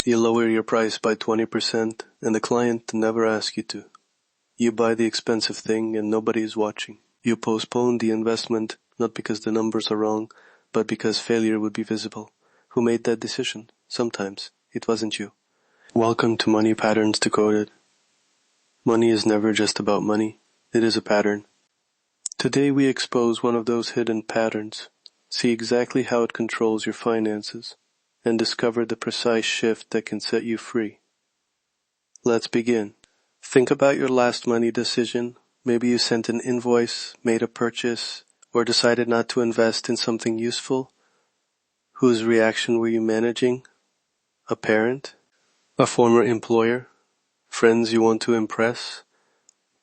You lower your price by 20% and the client never asks you to. You buy the expensive thing and nobody is watching. You postpone the investment not because the numbers are wrong, but because failure would be visible. Who made that decision? Sometimes it wasn't you. Welcome to Money Patterns Decoded. Money is never just about money. It is a pattern. Today we expose one of those hidden patterns, see exactly how it controls your finances, and discover the precise shift that can set you free. Let's begin. Think about your last money decision. Maybe you sent an invoice, made a purchase, or decided not to invest in something useful. Whose reaction were you managing? A parent? A former employer? Friends you want to impress?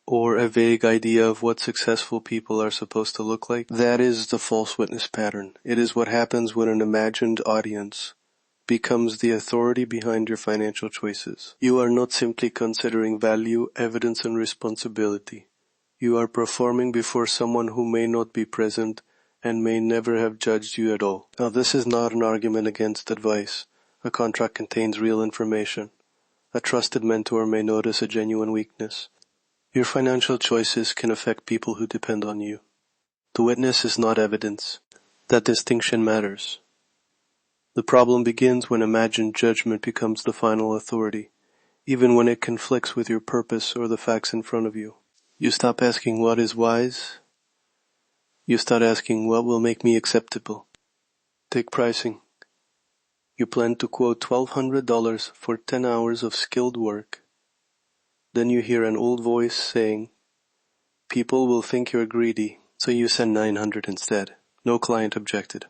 Or a vague idea of what successful people are supposed to look like? That is the false witness pattern. It is what happens when an imagined audience becomes the authority behind your financial choices. You are not simply considering value, evidence, and responsibility. You are performing before someone who may not be present and may never have judged you at all. Now, this is not an argument against advice. A contract contains real information. A trusted mentor may notice a genuine weakness. Your financial choices can affect people who depend on you. The witness is not evidence. That distinction matters. The problem begins when imagined judgment becomes the final authority, even when it conflicts with your purpose or the facts in front of you. You stop asking what is wise. You start asking what will make me acceptable. Take pricing. You plan to quote $1,200 for 10 hours of skilled work. Then you hear an old voice saying, "People will think you're greedy," so you send $900 instead. No client objected.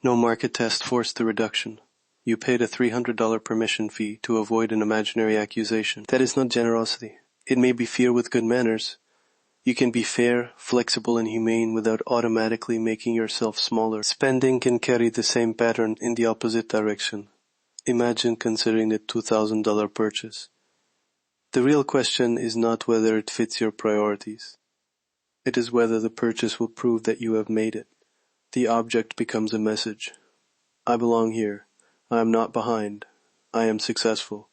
No market test forced the reduction. You paid a $300 permission fee to avoid an imaginary accusation. That is not generosity. It may be fear with good manners. You can be fair, flexible, and humane without automatically making yourself smaller. Spending can carry the same pattern in the opposite direction. Imagine considering a $2,000 purchase. The real question is not whether it fits your priorities. It is whether the purchase will prove that you have made it. The object becomes a message. I belong here. I am not behind. I am successful.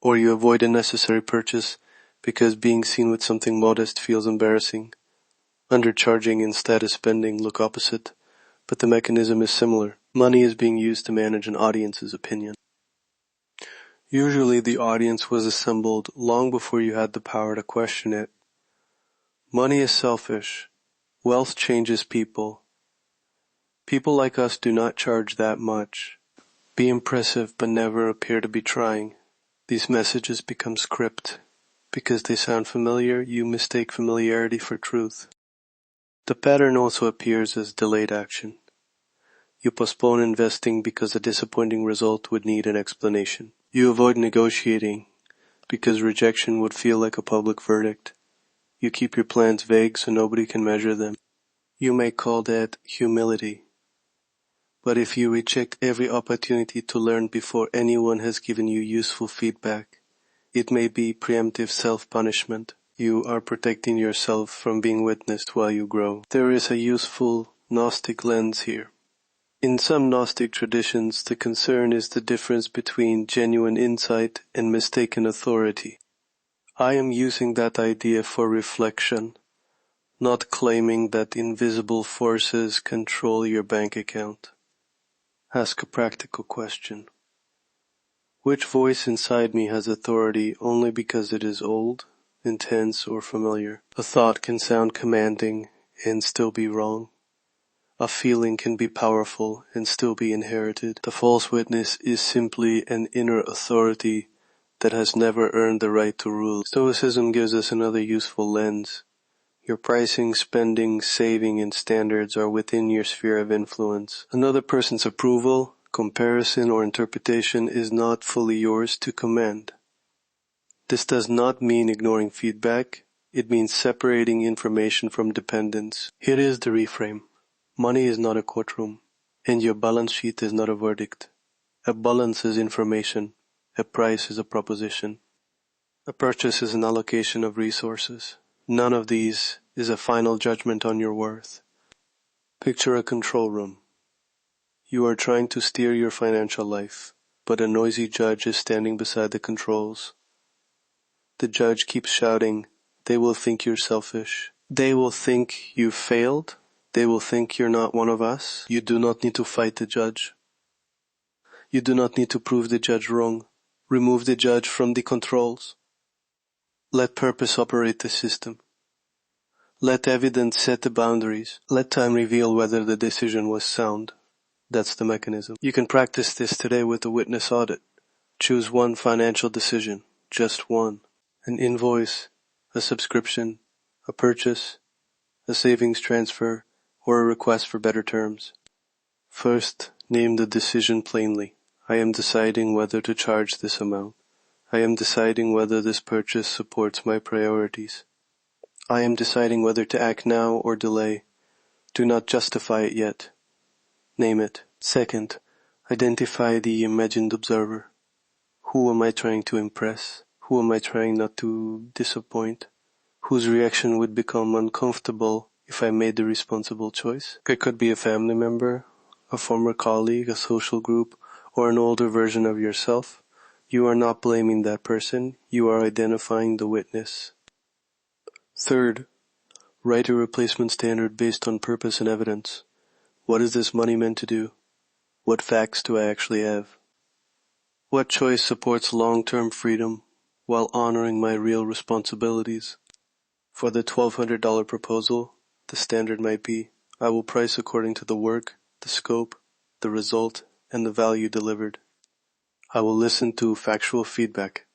Or you avoid a necessary purchase because being seen with something modest feels embarrassing. Undercharging and status spending look opposite, but the mechanism is similar. Money is being used to manage an audience's opinion. Usually the audience was assembled long before you had the power to question it. Money is selfish. Wealth changes people. People like us do not charge that much. Be impressive but never appear to be trying. These messages become script. Because they sound familiar, you mistake familiarity for truth. The pattern also appears as delayed action. You postpone investing because a disappointing result would need an explanation. You avoid negotiating because rejection would feel like a public verdict. You keep your plans vague so nobody can measure them. You may call that humility. But if you reject every opportunity to learn before anyone has given you useful feedback, it may be preemptive self-punishment. You are protecting yourself from being witnessed while you grow. There is a useful Gnostic lens here. In some Gnostic traditions, the concern is the difference between genuine insight and mistaken authority. I am using that idea for reflection, not claiming that invisible forces control your bank account. Ask a practical question. Which voice inside me has authority only because it is old, intense, or familiar? A thought can sound commanding and still be wrong. A feeling can be powerful and still be inherited. The false witness is simply an inner authority that has never earned the right to rule. Stoicism gives us another useful lens. Your pricing, spending, saving, and standards are within your sphere of influence. Another person's approval, comparison, or interpretation is not fully yours to command. This does not mean ignoring feedback. It means separating information from dependence. Here is the reframe. Money is not a courtroom, and your balance sheet is not a verdict. A balance is information. A price is a proposition. A purchase is an allocation of resources. None of these is a final judgment on your worth. Picture a control room. You are trying to steer your financial life, but a noisy judge is standing beside the controls. The judge keeps shouting, "They will think you're selfish. They will think you failed. They will think you're not one of us." You do not need to fight the judge. You do not need to prove the judge wrong. Remove the judge from the controls. Let purpose operate the system. Let evidence set the boundaries. Let time reveal whether the decision was sound. That's the mechanism. You can practice this today with a witness audit. Choose one financial decision, just one. An invoice, a subscription, a purchase, a savings transfer, or a request for better terms. First, name the decision plainly. I am deciding whether to charge this amount. I am deciding whether this purchase supports my priorities. I am deciding whether to act now or delay. Do not justify it yet. Name it. Second, identify the imagined observer. Who am I trying to impress? Who am I trying not to disappoint? Whose reaction would become uncomfortable if I made the responsible choice? It could be a family member, a former colleague, a social group, or an older version of yourself. You are not blaming that person. You are identifying the witness. Third, write a replacement standard based on purpose and evidence. What is this money meant to do? What facts do I actually have? What choice supports long-term freedom while honoring my real responsibilities? For the $1,200 proposal, the standard might be, I will price according to the work, the scope, the result, and the value delivered. I will listen to factual feedback,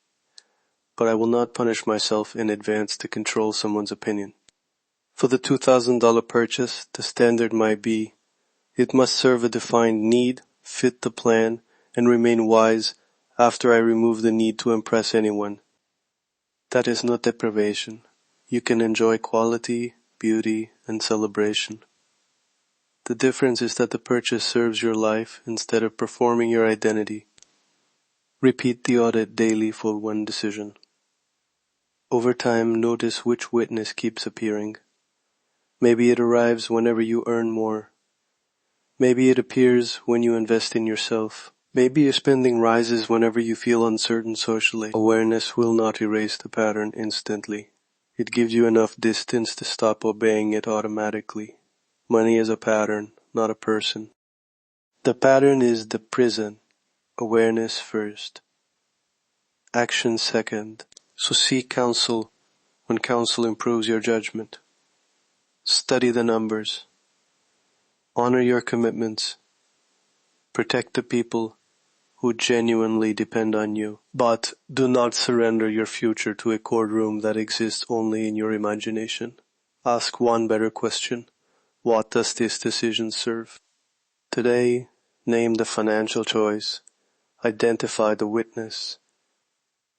but I will not punish myself in advance to control someone's opinion. For the $2,000 purchase, the standard might be, it must serve a defined need, fit the plan, and remain wise after I remove the need to impress anyone. That is not deprivation. You can enjoy quality, beauty, and celebration. The difference is that the purchase serves your life instead of performing your identity. Repeat the audit daily for one decision. Over time, notice which witness keeps appearing. Maybe it arrives whenever you earn more. Maybe it appears when you invest in yourself. Maybe your spending rises whenever you feel uncertain socially. Awareness will not erase the pattern instantly. It gives you enough distance to stop obeying it automatically. Money is a pattern, not a person. The pattern is the prison. Awareness first. Action second. So seek counsel when counsel improves your judgment. Study the numbers. Honor your commitments. Protect the people who genuinely depend on you. But do not surrender your future to a courtroom that exists only in your imagination. Ask one better question. What does this decision serve? Today, name the financial choice. Identify the witness.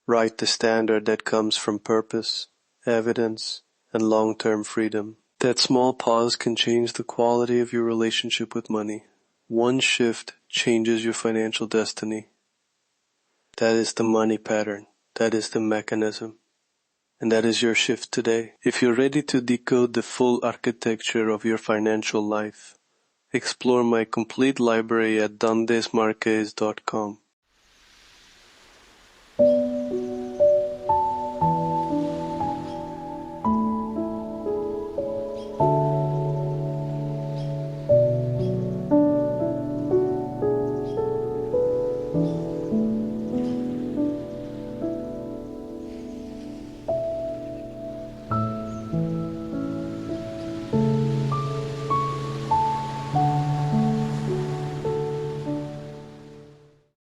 Write the standard that comes from purpose, evidence, and long-term freedom. That small pause can change the quality of your relationship with money. One shift changes your financial destiny. That is the money pattern. That is the mechanism. And that is your shift today. If you're ready to decode the full architecture of your financial life, explore my complete library at Desmarques.com.